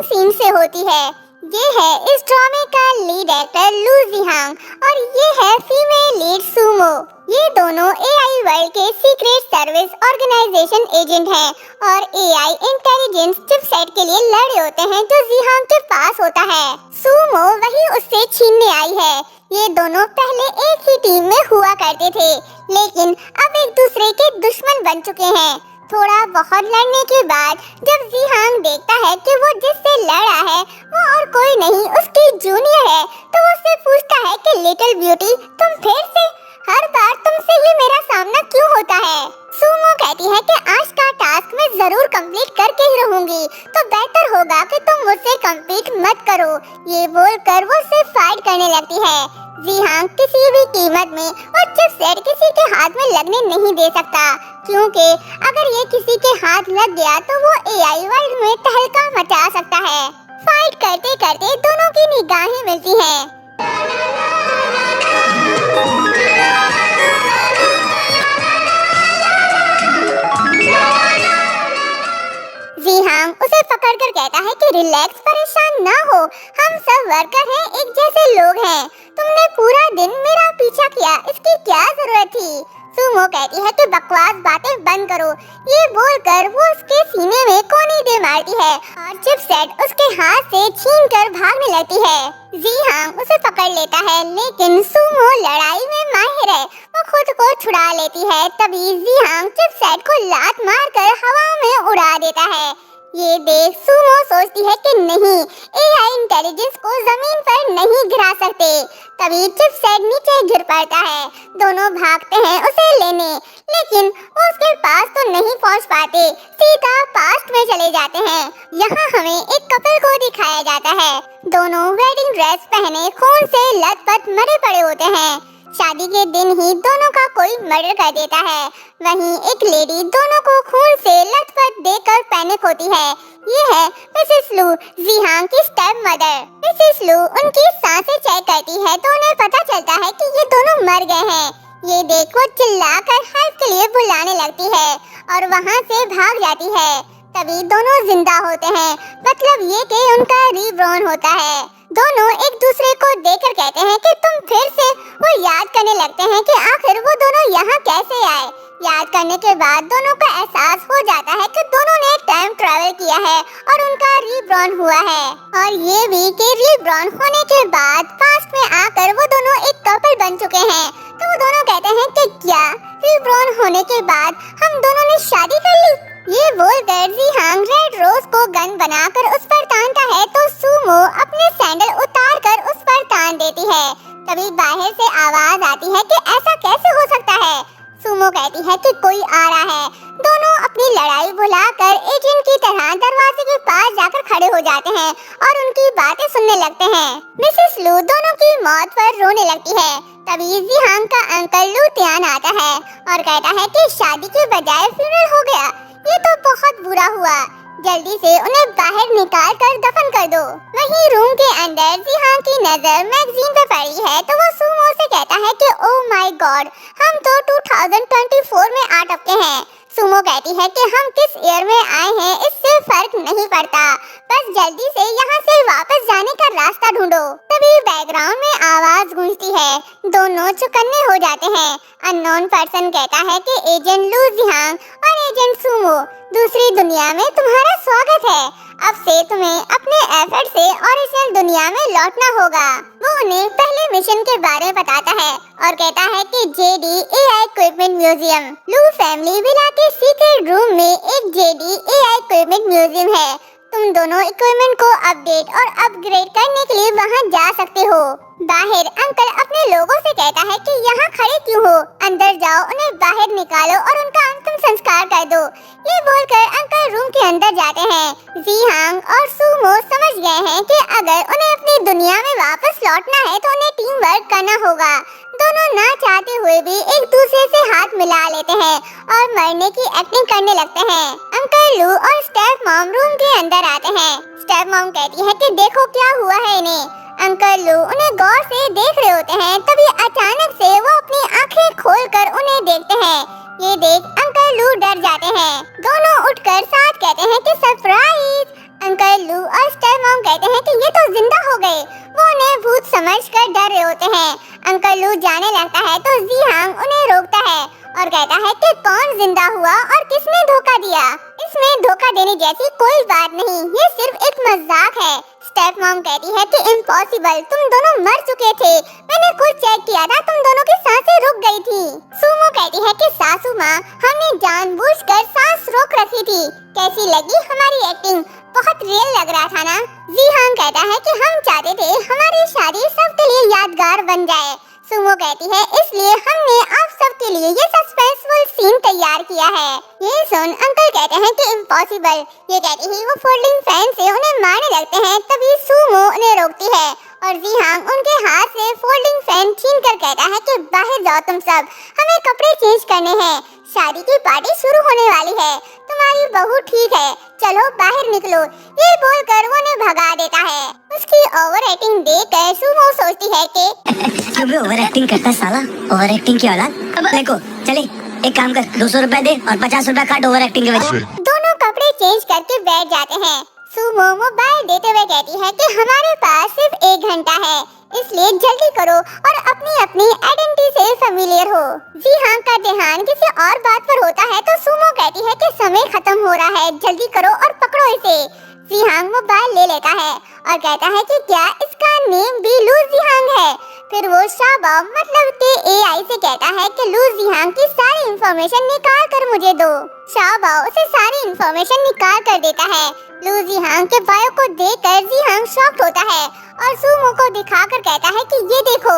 Opening scene से होती है। ये है इस ड्रामे का लीड एक्टर लू जिहांग और ये है फीमेल लीड सुमो। ये दोनों एआई वर्ल्ड के सीक्रेट सर्विस ऑर्गेनाइजेशन एजेंट हैं और एआई इंटेलिजेंस चिपसेट के लिए लड़े होते हैं जो जिहांग के पास होता है। सुमो वही उससे छीनने आई है। ये दोनों पहले एक ही टीम में हुआ करते थे, लेकिन अब एक दूसरे के दुश्मन बन चुके हैं। थोड़ा बहुत लड़ने के बाद जब जिहांग देखता है कि वो जिससे लड़ा है वो और कोई नहीं उसकी जूनियर है, तो वो उससे पूछता है कि लिटिल ब्यूटी, तुम फिर से? हर बार तुमसे ही मेरा सामना क्यों होता है? सुमो कहती है कि आज का टास्क मैं जरूर कंप्लीट करके ही रहूंगी, तो बेहतर होगा कि तुम मुझसे कंप्लीट मत करो। ये बोलकर वो उससे फाइट करने लगती है। जिहांग किसी भी कीमत में वो चिपसेट किसी के हाथ में लगने नहीं दे सकता, क्योंकि अगर ये किसी के हाथ लग गया तो वो एआई वर्ल्ड में तहलका मचा सकता है। फाइट करते करते दोनों की निगाहें मिलती हैं। जिहांग उसे पकड़कर कहता है कि रिलैक्स, परेशान ना हो, हम सब वर्कर हैं, एक जैसे लोग हैं। तुमने पूरा दिन मेरा पीछा किया, इसकी क्या जरूरत थी? सुमो कहती है कि बकवास बातें बंद करो। ये बोलकर वो उसके सीने में कोनी दे मारती है और चिपसेट उसके हाथ से छीनकर भागने लगती है। जिहांग उसे पकड़ लेता है, लेकिन सुमो लड़ाई में माहिर है, वो खुद को छुड़ा लेती है। तभी जिहांग चिपसेट को लात मारकर हवा में उड़ा देता है। ये देख सुमो सोचती है कि नहीं, एआई इंटेलिजेंस को जमीन पर नहीं गिरा सकते। तभी चिपसेट नीचे गिर पड़ता है। दोनों भागते हैं उसे लेने, लेकिन वो उसके पास तो नहीं पहुंच पाते, सीधा पास्ट में चले जाते हैं। यहाँ हमें एक कपल को दिखाया जाता है। दोनों वेडिंग ड्रेस पहने खून से लथपथ मरे पड़े होते हैं। शादी के दिन ही दोनों का कोई मर्डर कर देता है। वहीं एक लेडी दोनों को खून से लथपथ देखकर पैनिक होती है। ये है मिसेस लू, जिहांग की स्टेप मदर। मिसेस लू उनकी सांसें चेक करती है तो उन्हें पता चलता है कि ये दोनों मर गए हैं। ये देख वो चिल्लाकर हेल्प के लिए बुलाने लगती है और वहाँ से भाग जाती है। तभी दोनों जिंदा होते हैं, मतलब ये कि उनका रीबॉर्न होता है। दोनों एक दूसरे को देखकर कहते हैं कि तुम फिर से। वो याद करने लगते हैं कि आखिर वो दोनों यहाँ कैसे आए। याद करने के बाद दोनों को एहसास हो जाता है कि दोनों ने टाइम ट्रैवल किया है और उनका रीबॉर्न हुआ है। और ये भी कि रीबॉर्न होने के बाद पास्ट में आकर वो दोनों एक कपल बन चुके हैं। तो वो दोनों कहते हैं कि क्या रीबॉर्न होने के बाद हम दोनों ने शादी कर ली? ये बोलकर जिहांग रेड रोज को गन बनाकर उस पर तानता है, तो सुमो अपने सैंडल उतारकर उस पर तान देती है। तभी बाहर से आवाज आती है कि ऐसा कैसे हो सकता है? सुमो कहती है कि कोई आ रहा है। दोनों अपनी लड़ाई भुलाकर एजेंट की तरह दरवाजे के पास जाकर खड़े हो जाते हैं और उनकी बातें सुनने लगते हैं। मिसेस लू दोनों की मौत पर रोने लगती है। तभी जिहांग का अंकल लू तियान आता है और कहता है कि शादी के बजाय फ्यूनरल हो गया, ये तो बहुत बुरा हुआ। जल्दी से उन्हें बाहर निकाल कर दफन कर दो। वहीं रूम के अंदर जिहांग की नजर मैगजीन पे पड़ी है, तो वो सुमो से कहता है कि ओह माय गॉड, हम तो 2024 में आ टपके हैं। सुमो कहती है कि हम किस ईयर में आए हैं इससे फर्क नहीं पड़ता, बस जल्दी से यहाँ से वापस जाने का रास्ता ढूंढो। तभी बैकग्राउंड में आवाज गूंजती है। दोनों चौकन्ने हो जाते हैं। अननोन पर्सन कहता है कि एजेंट लू जिहांग और एजेंट सुमो, दूसरी दुनिया में तुम्हारा स्वागत है। अब से तुम्हें अपने एफर्ट से ओरिजिनल दुनिया में लौटना होगा। वो उन्हें पहले मिशन के बारे में बताता है और कहता है कि जेडी एआई इक्विपमेंट म्यूजियम, लू फैमिली विला के सीक्रेट रूम में एक जेडी एआई इक्विपमेंट म्यूजियम है। तुम दोनों इक्विपमेंट को अपडेट और अपग्रेड करने के लिए वहाँ जा सकते हो। बाहर अंकल अपने लोगों से कहता है कि यहाँ खड़े क्यों हो, अंदर जाओ, उन्हें बाहर निकालो और उनका अंतिम संस्कार कर दो। ये बोलकर अंकल रूम के अंदर जाते हैं। जिहांग और सुमो समझ गए हैं कि अगर उन्हें अपनी दुनिया में वापस लौटना है तो उन्हें टीम वर्क करना होगा। दोनों ना चाहते हुए भी एक दूसरे से हाथ मिला लेते हैं और मरने की एक्टिंग करने लगते हैं। अंकल लू और स्टेप मॉम रूम के अंदर आते हैं। स्टेप मॉम कहती है कि देखो क्या हुआ है इन्हें। अंकल लू उन्हें गौर से देख रहे होते हैं, तभी अचानक से वो अपनी आंखें खोलकर उन्हें देखते हैं। ये देख अंकल लू डर जाते हैं। दोनों उठकर साथ कहते हैं कि सरप्राइज। अंकल अंकल लू और स्टेप मॉम कहते हैं कि ये तो जिंदा हो गए। वो उन्हें भूत समझकर डर रहे होते हैं। अंकल लू जाने लगता है तो जी हांग उन्हें रोकता है और कहता है कि कौन जिंदा हुआ और किसने धोखा दिया। इसमें धोखा देने जैसी कोई बात नहीं, ये सिर्फ एक मजाक है। स्टेप मॉम कहती है कि इम्पॉसिबल, तुम दोनों मर चुके थे। मैंने खुद चेक किया था, तुम दोनों की सांसें रुक गई थी। सुमो कहती है कि सासू माँ, हमने जानबूझकर सांस रोक रखी थी। कैसी लगी हमारी एक्टिंग? बहुत रियल लग रहा था ना? जी हांग कहता है कि हम चाहते थे हमारी शादी सबके लिए यादगार बन जाए। सुमो कहती है इसलिए हमने आप सबके लिए ये सस्पेंसफुल सीन तैयार किया है। ये सुन अंकल कहते हैं कि इम्पॉसिबल। ये कहती ही वो फोल्डिंग फैन से उन्हें मारने लगते हैं। तभी सुमो उन्हें रोकती है और जी हांग उनके हाथ से फोल्डिंग फैन छीन कर कहता है कि बाहर जाओ तुम सब, हमें कपड़े चेंज करने हैं। शादी की पार्टी शुरू होने वाली है। तुम्हारी बहू ठीक है, चलो बाहर निकलो। ये बोलकर वो उन्हें भगा देता है। उसकी ओवर एक्टिंग देखकर सुमो सोचती है कि क्यों भी ओवर एक्टिंग करता साला, ओवर एक्टिंग की औलाद। देखो चले एक काम कर, 200 रुपए दे और 50 रुपए काट ओवर एक्टिंग के वजह। दोनों कपड़े चेंज करके बैठ जाते हैं। सुमो मोबाइल देते हुए कहती है कि हमारे पास सिर्फ 1 घंटा है, इसलिए जल्दी करो और अपनी अपनी आइडेंटिटी से फेमिलियर हो। जी हाँ का ध्यान किसी और बात पर होता है तो सुमो कहती है कि समय खत्म हो रहा है, जल्दी करो और पकड़ो इसे। जी हाँ मोबाइल ले लेता है और कहता है कि क्या इसका नेम भी लू जिहांग है। फिर वो शाबाओ मतलब के एआई से कहता है कि लू जिहांग की सारी इंफॉर्मेशन निकाल कर मुझे दो। शाबाओ उसे सारी इंफॉर्मेशन निकाल कर देता है। लू जिहांग के बायो को देखकर जिहांग शॉक्ड होता है और सुमो को दिखाकर कहता है कि ये देखो।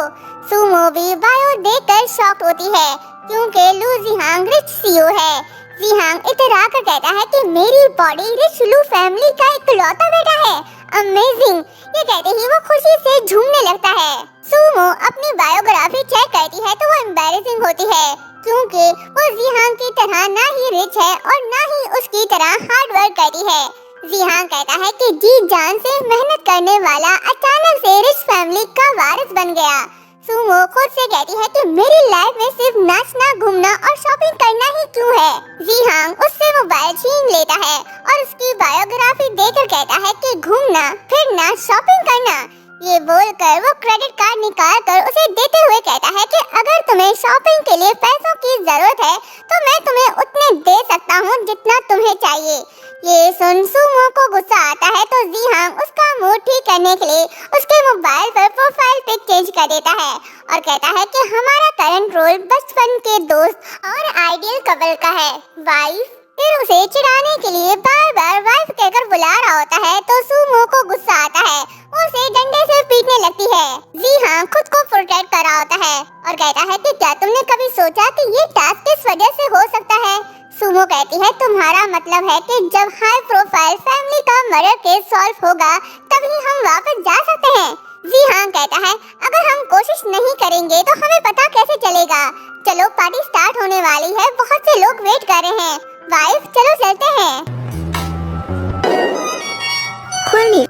सुमो भी बायो देखकर शॉक्ड होती है क्योंकि लू जिहांग रिच सीईओ है। जिहांग इतरा कर कहता है कि मेरी बॉडी रिच लू फैमिली का इकलौता बेटा है। अमेजिंग। ये कहते ही वो खुशी से झूमने लगता है। सुमो अपनी बायोग्राफी चेक करती है तो वो एम्बैरेसिंग होती है क्योंकि वो जिहांग की तरह ना ही रिच है और ना ही उसकी तरह हार्ड वर्क करती है। जिहांग कहता है कि जी जान से मेहनत करने वाला अचानक से रिच फैमिली का वारिस बन गया। सुमो खुद से कहती है कि मेरी लाइफ में सिर्फ नाचना, घूमना और शॉपिंग करना ही क्यों है। जिहांग उससे मोबाइल छीन लेता है और उसकी बायोग्राफी देखकर कहता है कि घूमना, फिरना, शॉपिंग करना। ये बोलकर वो क्रेडिट कार्ड निकाल कर उसे देते हुए कहता है कि अगर तुम्हें शॉपिंग के लिए पैसों की जरूरत है तो मैं तुम्हें उतने दे सकता हूँ जितना तुम्हें चाहिए। ये सुन सुमो को गुस्सा आता है तो जिहांग उसका मूड ठीक करने के लिए उसके मोबाइल पर प्रोफाइल पिक चेंज कर देता है और कहता है कि हमारा करंट रोल बचपन के दोस्त और आइडियल कपल का है, वाइफ। फिर उसे चिढ़ाने के लिए बार बार वाइफ कहकर बुला रहा होता है तो सुमो को गुस्सा आता है। वो उसे डंडे से पीटने लगती है। जी हाँ खुद को प्रोटेक्ट कर रहा होता है और कहता है कि क्या तुमने कभी सोचा कि ये टास्क किस वजह से हो सकता है। सुमो कहती है तुम्हारा मतलब है कि जब हाई प्रोफाइल फैमिली का मर्डर केस सॉल्व होगा तभी हम वापस जा सकते हैं। जी हाँ कहता है अगर हम कोशिश नहीं करेंगे तो हमें पता कैसे चलेगा। चलो पार्टी स्टार्ट होने वाली है, बहुत से लोग वेट कर रहे हैं। वाइफ चलो चलते हैं।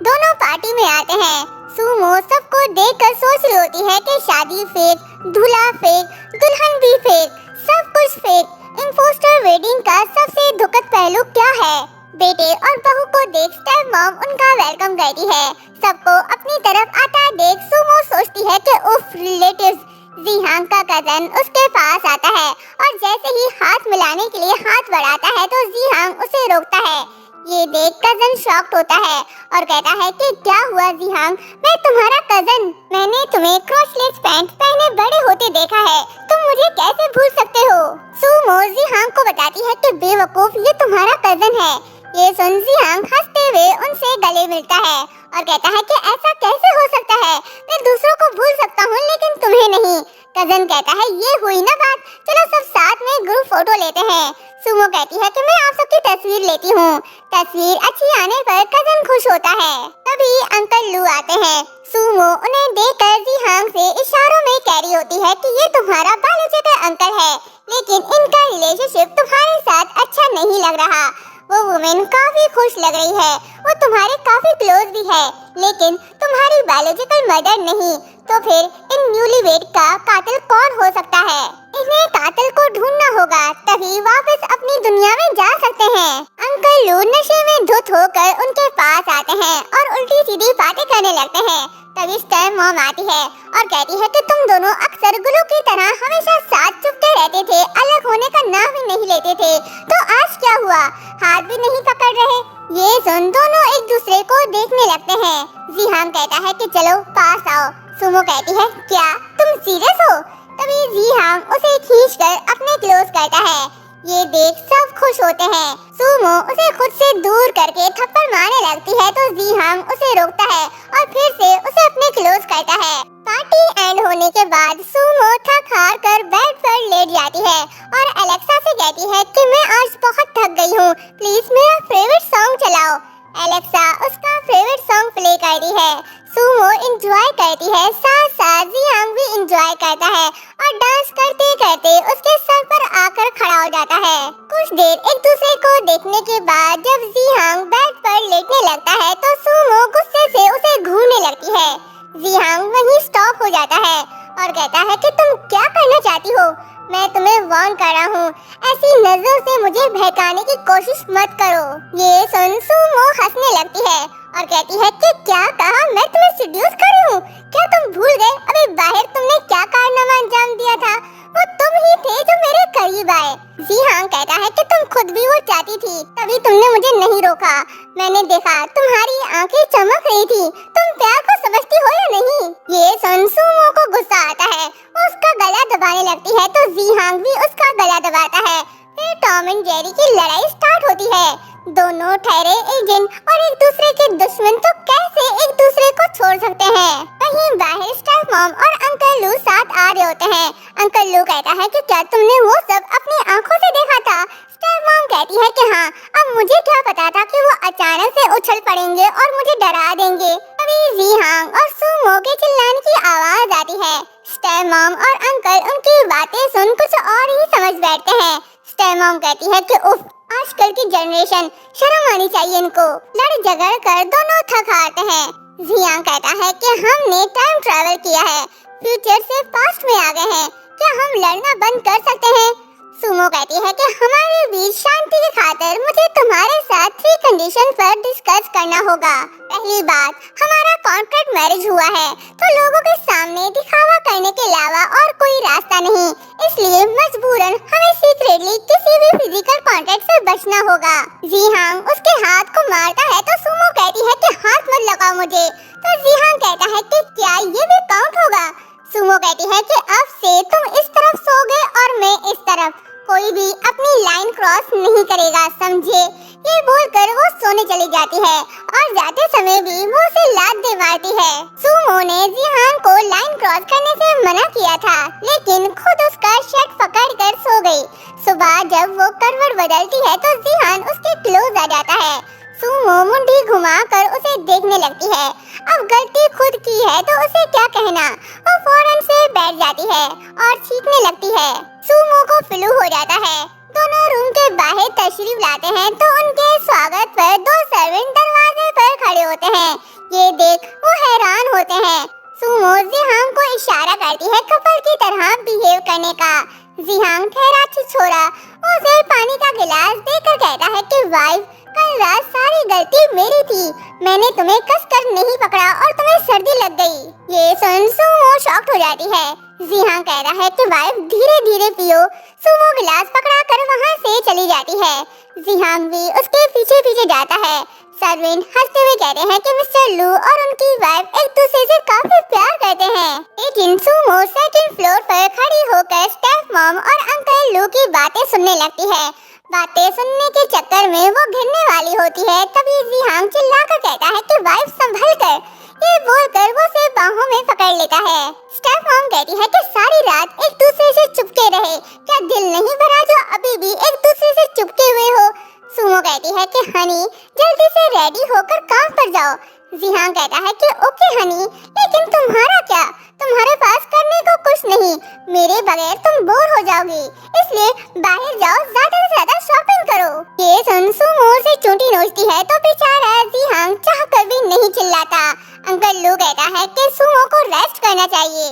दोनों पार्टी में आते हैं। सुमो सबको देखकर सोच रही होती है कि शादी फेक, दूल्हा फेक, दुल्हन भी फेक, सब कुछ फेक। इम्पोस्टर वेडिंग का सबसे दुखद पहलू क्या है? बेटे और बहू को देख स्टेप मॉम उनका वेलकम करती है। सबको अपनी तरफ आता देख सुमो सोचती है कि उफ रिलेटिव्स। जिहांग का कजन उसके पास आता है और जैसे ही हाथ मिलाने के लिए हाथ बढ़ाता है तो जिहांग उसे रोकता है। ये देख कजन शॉक्ड होता है और कहता है कि क्या हुआ जिहांग, मैं तुम्हारा कजन। मैंने तुम्हें क्रॉसलेस पैंट पहने बड़े होते देखा है, तुम मुझे कैसे भूल सकते हो। सुमो जिहांग को बताती है कि बेवकूफ ये तुम्हारा कजन है। ये सुन जिहांग हंसते हुए उनसे गले मिलता है और कहता है कि ऐसा कैसे हो सकता है, मैं दूसरों को भूल सकता हूँ लेकिन तुम्हें नहीं। कजन कहता है ये हुई ना बात, चलो सब साथ में ग्रुप फोटो लेते हैं। सुमो कहती है कि मैं आप सबकी तस्वीर लेती हूँ। तस्वीर अच्छी आने पर कजन खुश होता है। तभी अंकल लू आते हैं। सुमो उन्हें देखकर जिहांग से इशारों में कह रही होती है कि ये तुम्हारा बायोलॉजिकल अंकल है लेकिन इनका रिलेशनशिप तुम्हारे साथ अच्छा नहीं लग रहा। वो वुमेन काफी खुश लग रही है, वो तुम्हारे काफी क्लोज भी है लेकिन तुम्हारी बायोलॉजिकल मदर नहीं। तो फिर इन न्यूलीवेड का कातिल कौन हो सकता है? इन्हें कातिल को ढूंढना होगा तभी वापस अपनी दुनिया में जा सकते हैं। अंकल लू नशे में धुत होकर उनके पास आते हैं और उल्टी सीधी बातें करने लगते हैं। तभी स्टेप मॉम आती है और कहती है कि तुम दोनों अक्सर गुल्लू की तरह हमेशा साथ चुपते रहते थे, अलग होने का नाम ही नहीं लेते थे, तो आज क्या हुआ, हाथ भी नहीं पकड़ रहे। ये सुन दोनों एक दूसरे को देखने लगते हैं। जीहांग कहता है कि चलो पास आओ। सुमो कहती है क्या तुम सीरियस हो? तभी जीहांग उसे खींचकर अपने क्लोज करता है। ये देख सब खुश होते हैं। सुमो उसे खुद से दूर करके थप्पड़ मारने लगती है तो जीहांग उसे रोकता है और फिर से उसे अपने क्लोज करता है। पार्टी एंड होने के बाद सुमो थक हार कर बेड पर लेट जाती है और एलेक्सा से कहती है कि मैं आज बहुत थक गई हूँ, प्लीज मेरा फेवरेट सॉन्ग चलाओ। एलेक्सा उसका फेवरेट सॉन्ग प्ले करती है। सुमो एंजॉय करती है, साथ साथ जीहांग भी एंजॉय करता है और डांस करते करते उसके सर पर आकर खड़ा हो जाता है। कुछ देर एक दूसरे को देखने के बाद जब जीहांग बेड पर लेटने लगता है तो सुमो गुस्से से उसे घूरने लगती है। जीहांग वहीं स्टॉप हो जाता है और कहता है कि तुम क्या करना चाहती हो? मैं तुम्हें वार्न कर रहा हूँ, ऐसी नजरों से मुझे बहकाने की कोशिश मत करो। ये सुन सुमो हंसने लगती है और कहती है कि क्या कहा, मैं तुम्हें सीड्यूस कर रही हूँ? क्या तुम भूल गए अभी बाहर तुमने क्या कारनामा अंजाम दिया था? वो तुम ही थे जो मेरे करीब आए। जीहांग कहता है कि तुम खुद भी वो चाहती थी, तभी तुमने मुझे नहीं रोका। मैंने देखा तुम्हारी आंखें चमक रही थी, तुम प्यार को समझती हो या नहीं? ये सुन सुमो को गुस्सा आता है, उसका गला दबाने लगती है तो जीहांग भी उसका गला दबाता है। फिर टॉम एंड जेरी की लड़ाई स्टार्ट होती है। दोनों ठहरे एजेंट और एक दूसरे के दुश्मन तो कैसे एक दूसरे को छोड़ सकते हैं। कहीं बाहर स्टेप मॉम और अंकल लू साथ आ रहे होते हैं। अंकल लू कहता है कि क्या तुमने वो सब अपनी आंखों से देखा था? स्टेप मॉम कहती है कि हाँ, अब मुझे क्या पता था कि वो अचानक से उछल पड़ेंगे और मुझे डरा देंगे। तभी जीहांग और सुमो के चिल्लाने की आवाज आती है। स्टेप मॉम और अंकल उनकी बातें सुन कुछ और ही समझ बैठते हैं। स्टेप मॉम कहती है कि उफ, आजकल की जनरेशन, शर्म आनी चाहिए इनको, लड़ झगड़ कर दोनों थक हारते हैं। जियांग कहता है कि हमने टाइम ट्रैवल किया है, फ्यूचर से पास्ट में आ गए हैं, क्या हम लड़ना बंद कर सकते हैं? सुमो कहती है कि हमारे बीच शांति की खातिर मुझे तुम्हारे साथ 3 कंडीशन पर डिस्कस करना होगा। पहली बात, हमारा कॉन्ट्रैक्ट मैरिज हुआ है तो लोगों के सामने दिखावा करने के अलावा और कोई रास्ता नहीं, इसलिए मजबूरन हमें सीक्रेटली किसी भी फिजिकल कॉन्ट्रैक्ट से बचना होगा। जीहांग उसके हाथ को मारता है तो सुमो कहती है कि हाथ मत लगाओ मुझे, तो जीहांग कहता है कि क्या ये भी काउंट होगा? सुमो कहती है कि अब से तुम इस तरफ सोगे और मैं इस तरफ, कोई भी अपनी लाइन क्रॉस नहीं करेगा, समझे? ये बोलकर वो सोने चली जाती है और जाते समय भी वो उसे लात दे मारती है। सुमो ने जीहांग को लाइन क्रॉस करने से मना किया था, लेकिन खुद उसका शर्ट पकड़कर सो गई। सुबह जब वो करवट बदलती है तो जीहांग उसके क्लोज आ जाता है। सुमो मुंडी घुमाकर उसे देखने लगती है। अब गलती खुद की है तो उसे क्या कहना, वो फौरन से बैठ जाती है और चीखने लगती है। सुमो को फ्लू हो जाता है। दोनों रूम के बाहर तशरीफ लाते हैं तो उनके स्वागत पर 2 सर्वेंट दरवाजे पर खड़े होते हैं। ये देख वो हैरान होते हैं। सुमो जीहांग को इशारा करती है कपल की तरह बिहेव करने का। जीहांग ठहरा छोरा उसे पानी का गिलास देकर कहता है कि वाइफ, कल रात सारी गलती मेरी थी, मैंने तुम्हें कसकर नहीं पकड़ा और तुम्हें सर्दी लग गई। ये सुन सुमो शॉक्ड हो जाती है। जीहांग कह रहा है कि वाइफ धीरे धीरे पियो। सुमो गिलास पकड़ाकर वहाँ से चली जाती है। जीहांग भी उसके पीछे पीछे जाता है। सर्वेंट हंसते हुए कहते हैं कि मिस्टर लू और उनकी वाइफ एक दूसरे से काफी प्यार करते हैं। लेकिन सुमो सेकंड फ्लोर पर खड़ी होकर स्टेप मॉम और अंकल लू की बातें सुनने लगती है। बातें सुनने के चक्कर में वो गिरने वाली होती है। तभी जीहांग चिल्लाकर कहता है कि वाइफ संभल कर, ये बोलकर वो उसे बाहों में पकड़ लेता है। स्टेप मॉम कहती है कि सारी रात एक दूसरे से चुपके रहे, क्या दिल नहीं भरा जो अभी भी एक दूसरे से चुपके हुए हो? सुमो कहती है कि हनी, जल्दी से रेडी होकर काम पर जाओ। जीहांग कहता है कि ओके हनी, लेकिन तुम्हारा क्या, तुम्हारे पास करने को कुछ नहीं, मेरे बगैर तुम बोर हो जाओगी, इसलिए बाहर जाओ, ज्यादा से ज्यादा शॉपिंग करो। ये सुन सुमो से चोटी नोचती है तो बेचारा जीहांग चाहकर भी नहीं चिल्लाता। अंकल लू कहता है कि सुमो को रेस्ट करना चाहिए।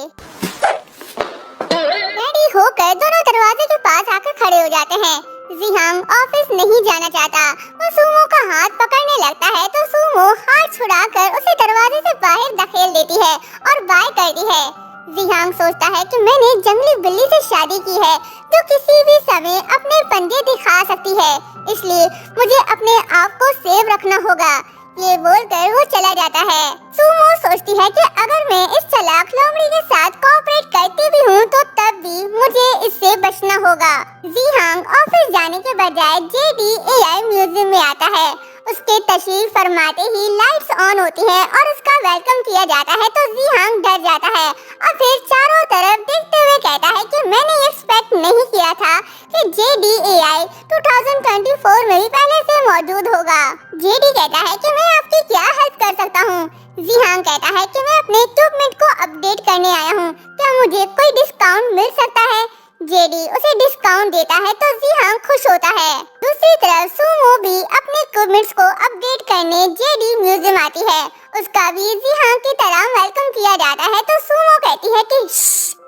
रेडी होकर दोनों दरवाजे के पास आकर खड़े हो जाते हैं। जीहांग ऑफिस नहीं जाना चाहता, वो सुमो का हाथ पकड़ने लगता है तो सुमो हार्ड छुड़ाकर उसे दरवाजे से बाहर धकेल देती है और बाय करती है। जिहांग सोचता है कि मैंने जंगली बिल्ली से शादी की है जो किसी भी समय अपने पंजे दिखा सकती है, इसलिए मुझे अपने आप को सेव रखना होगा। ये बोलकर वो चला जाता है। सुमो सोचती है कि अगर मैं इस चालाक लोमड़ी के साथ कोऑपरेट करती भी हूँ तो तब भी मुझे इससे बचना होगा। जिहांग ऑफिस जाने के बजाय JDAI म्यूजियम में आता है। उसके तशरीफ फरमाते ही लाइट्स ऑन होती है और उसका वेलकम किया जाता है तो जिहांग डर जाता है और फिर चारों तरफ देखते हुए कहता है कि मैंने एक्सपेक्ट नहीं किया था कि JDAI 2024 में भी पहले से मौजूद होगा। JD कहता है कि मैं आपकी क्या हेल्प कर सकता हूँ। जिहांग कहता है कि मैं अपने इक्विपमेंट को अपडेट करने आया हूँ, क्या मुझे कोई डिस्काउंट मिल सकता है। JD उसे डिस्काउंट देता है तो जिहांग खुश होता है। दूसरी तरफ सुमो भी अपने इक्विपमेंट्स को अपडेट करने JD म्यूजियम आती है। उसका भी जिहांग की तरह वेलकम किया जाता है तो सुमो कहती है कि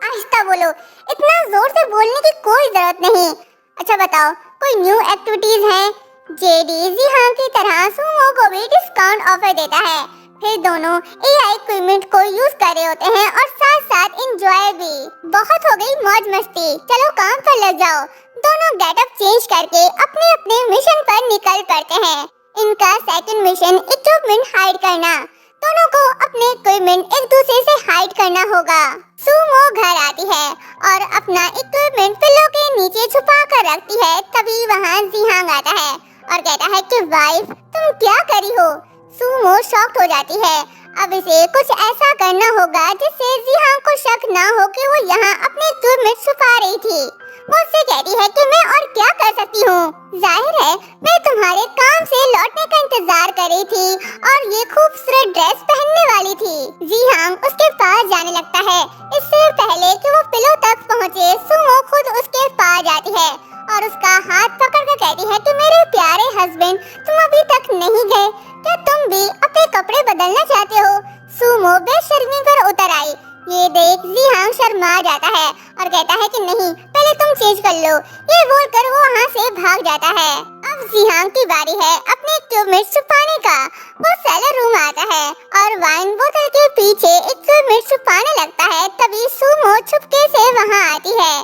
आहिस्ता बोलो, इतना जोर से बोलने की कोई जरूरत नहीं। अच्छा बताओ, कोई न्यू एक्टिविटीज हैं? JD जिहांग की तरह सुमो को भी डिस्काउंट ऑफर देता है। फिर दोनों AI इक्विपमेंट को यूज कर रहे होते हैं और साथ साथ एंजॉय भी। बहुत हो गई मौज मस्ती, चलो काम पर लग जाओ। दोनों गेटअप चेंज करके अपने अपने मिशन पर निकल पड़ते हैं। इनका सेकंड मिशन इक्विपमेंट हाइड करना। दोनों को अपने इक्विपमेंट एक दूसरे से हाइड करना होगा। सुमो घर आती है और अपना इक्विपमेंट पिलो के नीचे छुपा कर रखती है। तभी वहाँ जिहांग आता है और कहता है कि वाइफ तुम क्या करी हो। सुमो शॉक्ड हो जाती है। अब इसे कुछ ऐसा करना होगा जिससे जिहांग को शक ना हो कि वो यहाँ अपने इक्विपमेंट छुपा रही थी। वो उससे कहती है कि मैं और क्या कर सकती हूँ, जाहिर है मैं तुम्हारे काम से लौटने का इंतजार कर रही थी और ये खूबसूरत ड्रेस पहनने वाली थी। जिहांग उसके पास जाने लगता है। इससे पहले कि वो पिलो तक पहुँचे, सुमो खुद उसके पास जाती है और उसका हाथ पकड़कर कहती है कि मेरे प्यारे हस्बैंड, तुम अभी तक नहीं गए, क्या तुम भी अपने कपड़े बदलना चाहते हो। सुमो बेशर्मी पर उतर आई। ये देख जिहांग शर्मा जाता है और कहता है कि नहीं, पहले तुम चेंज कर लो। ये बोलकर वो वहाँ से भाग जाता है। अब जिहांग की बारी है अपने इक्विपमेंट छुपाने का। वो सेलर रूम आता है और वाइन बोतल के पीछे इक्विपमेंट छुपाने लगता है। तभी सुमो चुपके से वहाँ आती है।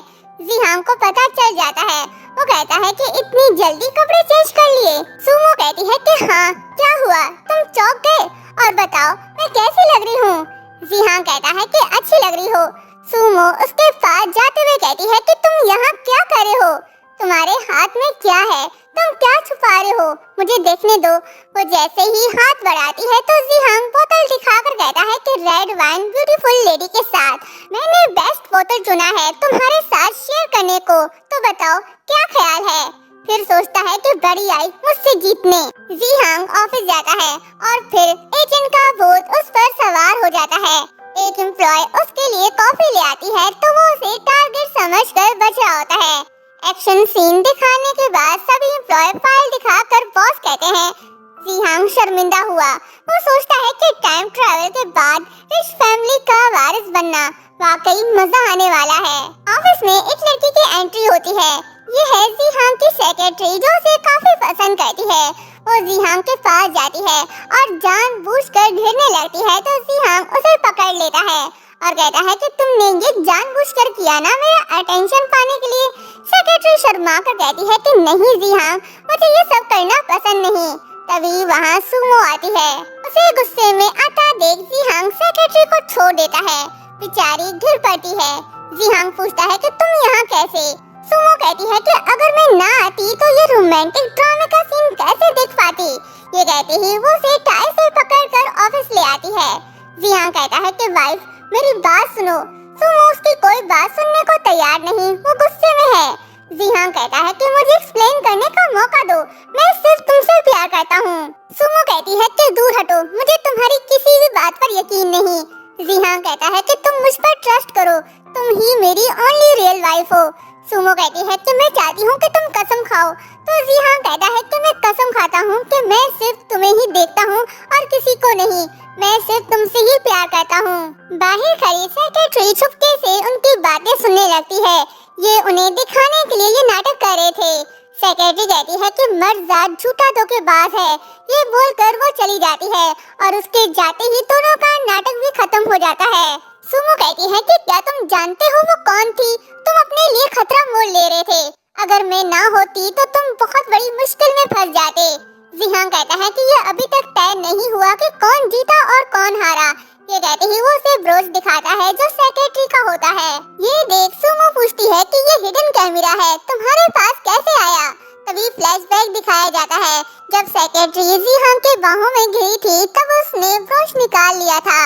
जिहांग को पता चल जाता है। वो कहता है कि इतनी जल्दी कपड़े चेंज कर लिए। सुमो कहती है कि हाँ, क्या हुआ, तुम चौंक गए? और बताओ मैं कैसी लग रही हूँ। जिहांग कहता है कि अच्छी लग रही हो। सुमो उसके पास जाते हुए कहती है कि तुम यहाँ क्या कर रहे हो, तुम्हारे हाथ में क्या है, तुम क्या छुपा रहे हो, मुझे देखने दो। वो जैसे ही हाथ बढ़ाती है तो जिहांग बोतल दिखाकर कहता है कि रेड वाइन ब्यूटीफुल लेडी के साथ मैंने बेस्ट बोतल चुना है तुम्हारे साथ शेयर करने को, तो बताओ क्या ख्याल है। फिर सोचता है कि बड़ी आई मुझसे जीतने। जिहांग ऑफिस जाता है और फिर एजेंट का भूत उस पर सवार हो जाता है। एक एम्प्लॉय उसके लिए कॉफी ले आती है तो वो उसे टारगेट समझकर बच रहा होता है। एक्शन सीन दिखाने के बाद सभी एम्प्लॉय फाइल दिखाकर बॉस कहते हैं। जिहांग शर्मिंदा हुआ। वो सोचता है कि टाइम ट्रैवल के बाद रिच फैमिली का वारिस बनना वाकई मजा आने वाला है। ऑफिस में एक लड़की की एंट्री होती है। ये है जिहांग की सेक्रेटरी जो उसे काफी पसंद करती है। वो जिहांग के पास जाती है और जानबूझकर घिरने लगती है तो जिहांग उसे पकड़ लेता है और कहता है कि तुमने ये जानबूझकर किया ना मेरा अटेंशन पाने के लिए। सेक्रेटरी शर्मा कर कहती है कि नहीं जिहांग, मुझे ये सब करना पसंद नहीं। तभी वहाँ सुमो आती है। उसे गुस्से में आता देख जिहांग सेक्रेटरी को छोड़ देता है। बेचारी घिर पड़ती है। जिहांग पूछता है कि तुम यहाँ कैसे। सुमो कहती है कि अगर मैं ना आती तो ये रोमांटिक ड्रामे का सीन कैसे देख पाती। ये कहते ही वो उसे टाई से पकड़कर ऑफिस ले आती है। जिहांग कहता है कि वाइफ मेरी बात सुनो। सुमो उसकी कोई बात सुनने को तैयार नहीं, वो गुस्से में है। जिहांग कहता है कि मुझे एक्सप्लेन करने का मौका दो, मैं सिर्फ तुमसे प्यार करता हूँ। सुमो कहती है कि दूर हटो, मुझे तुम्हारी किसी भी बात पर यकीन नहीं। जिहांग कहता है कि तुम मुझ पर ट्रस्ट करो, तुम ही मेरी ओनली रियल वाइफ हो। सुमो कहती है कि मैं चाहती हूँ कि तुम कसम खाओ। तो जिहांग कहता है कि मैं कसम खाता हूँ कि मैं सिर्फ तुम्हें ही देखता हूँ और किसी को नहीं, मैं सिर्फ तुमसे ही प्यार करता हूँ। बाहर खड़ी सेक्रेटरी चुपके से उनकी बातें सुनने लगती है। ये उन्हें दिखाने के लिए ये नाटक कर रहे थे। सेक्रेटरी कहती है कि मर्द जात झूठा धोखेबाज है। ये बोलकर वो चली जाती है और उसके जाते ही दोनों का नाटक भी खत्म हो जाता है। सुमो कहती है कि क्या तुम जानते हो वो कौन थी? तुम अपने लिए खतरा मोल ले रहे थे। अगर मैं ना होती तो तुम बहुत बड़ी मुश्किल में फंस जाते। जिहांग कहता है कि यह अभी तक तय नहीं हुआ कि कौन जीता और कौन हारा। ये कहते ही वो उसे ब्रोच दिखाता है जो सेक्रेटरी का होता है। ये देख सुमो पूछती है कि ये हिडन कैमरा है तुम्हारे पास कैसे आया? तभी फ्लैशबैक दिखाया जाता है जब सेक्रेटरी जिहांग के बाहों में घिरी थी तब उसने ब्रोच निकाल लिया था।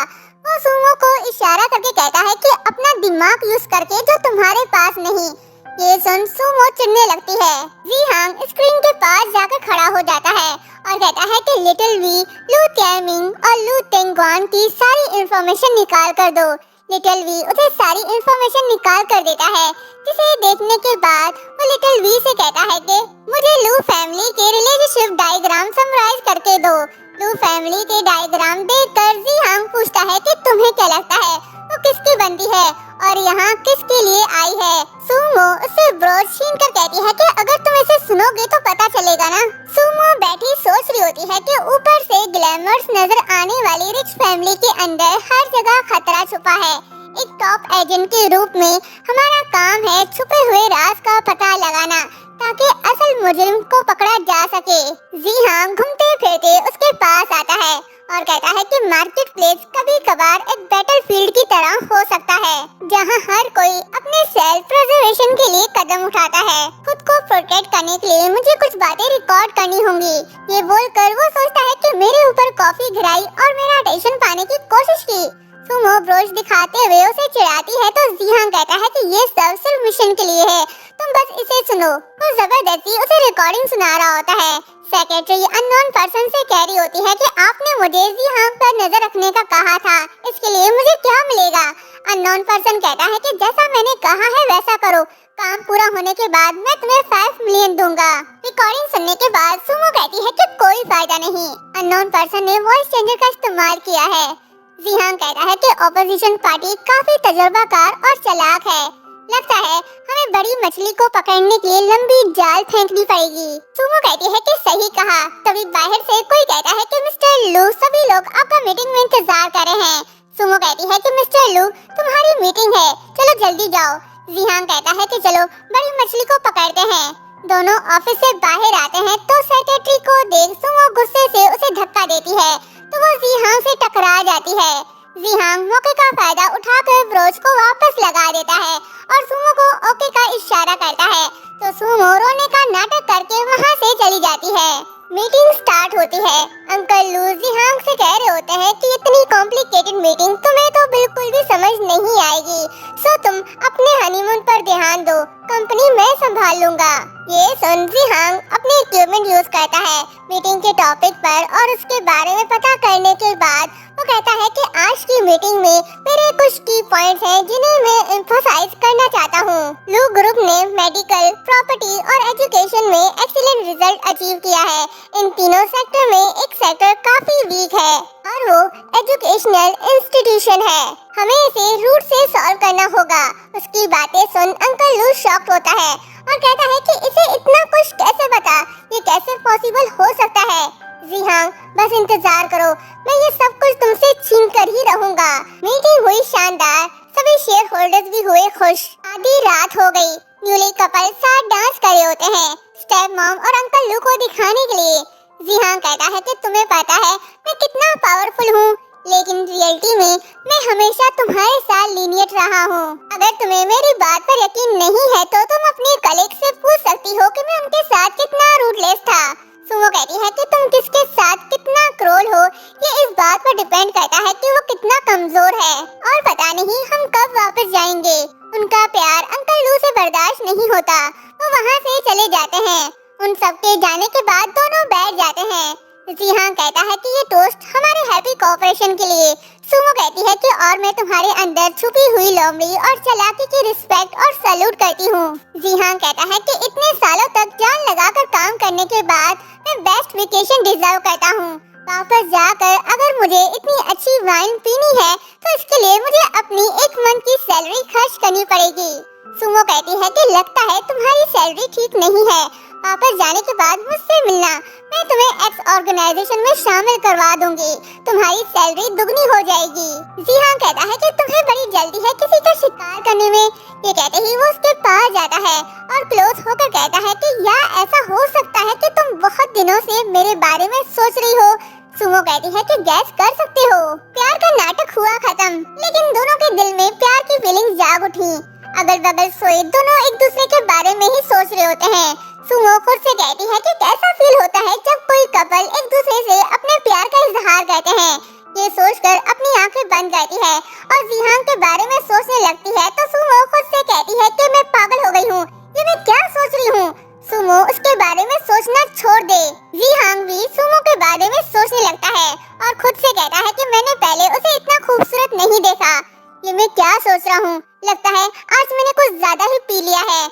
वो सुमो को इशारा करके कहता है कि अपना दिमाग यूज करके जो तुम्हारे पास नहीं। ये सुन सुमो चिढ़ने लगती है। जिहांग स्क्रीन के पास जाकर खड़ा हो जाता है और कहता है कि लिटिल वी, लू कैमिंग और लू तेंगवान की सारी इंफॉर्मेशन निकाल कर दो। लिटिल वी उसे सारी इंफॉर्मेशन निकाल कर देता है, जिसे देखने के बाद वो लिटिल वी से कहता है कि मुझे लू फैमिली के रिलेशनशिप डायग्राम समराइज करके दो। लू फैमिली के डायग्राम देखकर जिहांग पूछता है कि तुम्हें क्या लगता है वो किसकी बनती है और यहाँ किसके लिए आई है? सुमो उससे ब्रोच छीन कर कहती है कि अगर तुम इसे सुनोगे तो पता चलेगा ना। सुमो बैठी सोच रही होती है कि ऊपर से ग्लैमर्स नजर आने वाली रिच फैमिली के अंदर हर जगह खतरा छुपा है। एक टॉप एजेंट के रूप में हमारा काम है छुपे हुए राज का पता लगाना ताकि असल मुजरिम को पकड़ा जा सके। जिहांग घूमते फिरते उसके पास आता है और कहता है कि मार्केट प्लेस कभी कभार एक बैटलफील्ड की तरह हो सकता है जहां हर कोई अपने सेल्फ प्रिजर्वेशन के लिए कदम उठाता है। खुद को प्रोटेक्ट करने के लिए मुझे कुछ बातें रिकॉर्ड करनी होंगी। ये बोलकर वो सोचता है कि मेरे ऊपर कॉफी गिराई और मेरा अटेंशन पाने की कोशिश की। सुमो ब्रोच दिखाते हुए उसे चिढ़ाती है तो जिहांग कहता है कि ये सब सिर्फ मिशन के लिए है, तुम बस इसे सुनो। वो जबरदस्ती उसे रिकॉर्डिंग सुना रहा होता है। सेक्रेटरी अननोन पर्सन से कह रही होती है कि आपने मुझे जिहांग पर नजर रखने का कहा था, इसके लिए मुझे क्या मिलेगा? अननोन पर्सन कहता है कि जैसा मैंने कहा है वैसा करो, काम पूरा होने के बाद मैं तुम्हें 5 मिलियन दूंगा। रिकॉर्डिंग सुनने के बाद सुमो कहती है कि कोई फायदा नहीं, अननोन पर्सन ने वॉइस चेंजर का इस्तेमाल किया है। जिहांग कहता है कि ऑपोजिशन पार्टी काफी तजुर्बाकार और चालाक है, लगता है हमें बड़ी मछली को पकड़ने के लिए लंबी जाल फेंकनी पड़ेगी। सुमो कहती है कि सही कहा। तभी बाहर से कोई कहता है कि मिस्टर लू सभी लोग आपका मीटिंग में इंतजार कर रहे हैं। सुमो कहती है कि मिस्टर लू तुम्हारी मीटिंग है, चलो जल्दी जाओ। जिहांग कहता है कि चलो बड़ी मछली को पकड़ते हैं। दोनों ऑफिस से बाहर आते हैं तो सेक्रेटरी को देख सुमो गुस्से से उसे धक्का देती है तो वो जिहांग से टकरा जाती है। जिहांग मौके का फायदा उठाकर ब्रोच को वापस लगा देता है और सुमो को ओके का इशारा करता है तो सुमो रोने का नाटक करके वहाँ से चली जाती है। मीटिंग स्टार्ट होती है। अंकल लू जिहांग से कह रहे होते हैं कि इतनी कॉम्प्लिकेटेड मीटिंग तुम्हें तो बिल्कुल भी समझ नहीं आएगी, सो तुम अपने हनीमून पर ध्यान दो, कंपनी मैं संभाल लूंगा। ये सुन जिहांग अपने इक्विपमेंट यूज करता है मीटिंग के टॉपिक पर और उसके बारे में पता करने के बाद वो कहता है कि आज की मीटिंग में मेरे कुछ की पॉइंट्स हैं जिन्हें मैं एम्फसाइज करना चाहता हूँ। लू ग्रुप ने मेडिकल, प्रॉपर्टी और एजुकेशन में एक्सीलेंट रिजल्ट अचीव किया है। इन तीनों सेक्टर में एक सेक्टर काफी वीक है और वो एजुकेशनल इंस्टीट्यूशन है। हमें इसे रूट से सॉल्व करना होगा। उसकी बातें सुन अंकल लू शॉक होता है और कहता है कि इसे इतना कुछ कैसे पता, ये कैसे पॉसिबल हो सकता है? जिहांग बस इंतजार करो, मैं ये सब कुछ तुमसे छीन कर ही रहूंगा। मीटिंग हुई शानदार, सभी शेयर होल्डर्स भी हुए खुश। आधी रात हो गई। न्यूली कपल साथ डांस कर रहे होते हैं स्टेप मॉम और अंकल लू को दिखाने के लिए। जिहांग कहता है कि तुम्हें पता है मैं कितना पावरफुल हूँ, लेकिन रियलिटी में मैं हमेशा तुम्हारे साथ लीनियट रहा हूँ। अगर तुम्हें मेरी बात पर यकीन नहीं है तो तुम अपने कलीग से पूछ सकती हो कि मैं उनके साथ कितना रूटलेस था। सुमो कहती है कि तुम किसके साथ कितना क्रूर हो, ये इस बात पर डिपेंड करता है कि वो कितना कमजोर है और पता नहीं हम कब वापस जाएंगे। उनका प्यार अंकल लू से बर्दाश्त नहीं होता। वो वहाँ से चले जाते हैं। उन सबके जाने के बाद दोनों बैठ जाते हैं। जिहांग कहता है कि ये टोस्ट हमारे हैप्पी कोऑपरेशन के लिए। सुमो कहती है कि और मैं तुम्हारे अंदर छुपी हुई लोमड़ी और चालाकी की रिस्पेक्ट और सैल्यूट करती हूँ। जिहांग कहता है कि इतने सालों तक जान लगाकर काम करने के बाद मैं बेस्ट वेकेशन डिजर्व करता हूँ। वापस जाकर अगर मुझे इतनी अच्छी वाइन पीनी है तो इसके लिए मुझे अपनी 1 मंथ की सैलरी खर्च करनी पड़ेगी। सुमो कहती है कि लगता है तुम्हारी सैलरी ठीक नहीं है। वापस जाने के बाद मुझसे मिलना, मैं तुम्हें एक्स ऑर्गेनाइजेशन में शामिल करवा दूंगी, तुम्हारी सैलरी दुगनी हो जाएगी। जीहान कहता है कि तुम्हें बड़ी जल्दी है किसी का शिकार करने में। ये कहते ही वो उसके पास जाता है और क्लोज होकर कहता है कि या ऐसा हो सकता है कि तुम बहुत दिनों से मेरे बारे में सोच रही हो। सुमो कहती है कि गैस कर सकते हो। प्यार का नाटक हुआ खत्म, लेकिन दोनों के दिल में प्यार की फीलिंग जाग उठी। अगल बगल सोए दोनों एक दूसरे के बारे में ही सोच रहे होते हैं। सुमो खुद से कहती है कि कैसा फील होता है जब कोई कपल एक दूसरे से अपने प्यार का इजहार करते हैं। ये सोचकर अपनी आंखें बंद करती है और जीहान के बारे में सोचने लगती है तो सुमो खुद से कहती है कि मैं पागल हो गई हूँ, ये मैं क्या सोच रही हूँ। सुमो उसके बारे में सोचना छोड़ दे। जीहान भी सुमो के बारे में सोचने लगता है और खुद से कहता है कि मैंने पहले उसे इतना खूबसूरत नहीं देखा। ये मैं क्या सोच रहा हूँ, लगता है आज मैंने कुछ ज्यादा ही पी लिया है।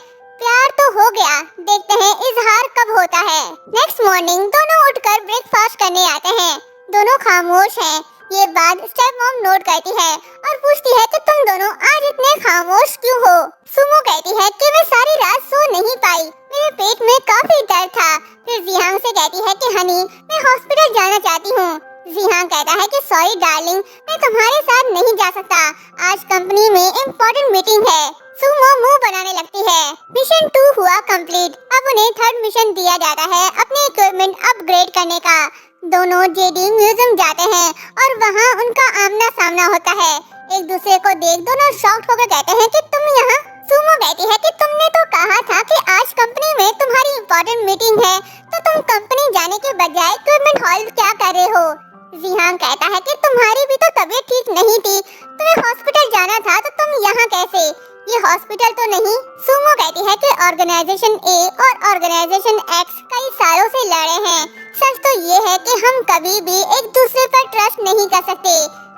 प्यार तो हो गया, देखते हैं इजहार कब होता है। नेक्स्ट मॉर्निंग दोनों उठकर ब्रेकफास्ट करने आते हैं। दोनों खामोश हैं। ये बात स्टेप मॉम नोट करती है और पूछती है कि तुम दोनों आज इतने खामोश क्यों हो। सुमो कहती है कि मैं सारी रात सो नहीं पाई, मेरे पेट में काफी दर्द था। फिर जीहान से कहती है कि हनी मैं हॉस्पिटल जाना चाहती हूँ। जीहान कहता है कि सॉरी डार्लिंग, मैं तुम्हारे साथ नहीं जा सकता, आज कंपनी में इम्पोर्टेंट मीटिंग है। सुमो मुंह बनाने लगती है। मिशन 2 हुआ कंप्लीट। अब उन्हें थर्ड मिशन दिया जाता है अपने इक्विपमेंट अपग्रेड करने का। दोनों जेडी म्यूजियम जाते हैं और वहाँ उनका आमना सामना होता है। एक दूसरे को देख दोनों शॉक्ड होकर कहते हैं कि तुम यहाँ। सुमो कहती है कि तुमने तो कहा था कि आज कंपनी में तुम्हारी इम्पोर्टेंट मीटिंग है, तो तुम कंपनी जाने के बजाय इक्विपमेंट हॉल क्या कर रहे हो। जीहान कहता है कि तुम्हारी भी तो तबीयत ठीक नहीं थी, तुम्हें हॉस्पिटल जाना था, तो तुम यहाँ कैसे। ये हॉस्पिटल तो नहीं। सुमो कहती है कि ऑर्गेनाइजेशन ए और ऑर्गेनाइजेशन एक्स कई सालों से लड़े हैं। सच तो ये है कि हम कभी भी एक दूसरे पर ट्रस्ट नहीं कर सकते।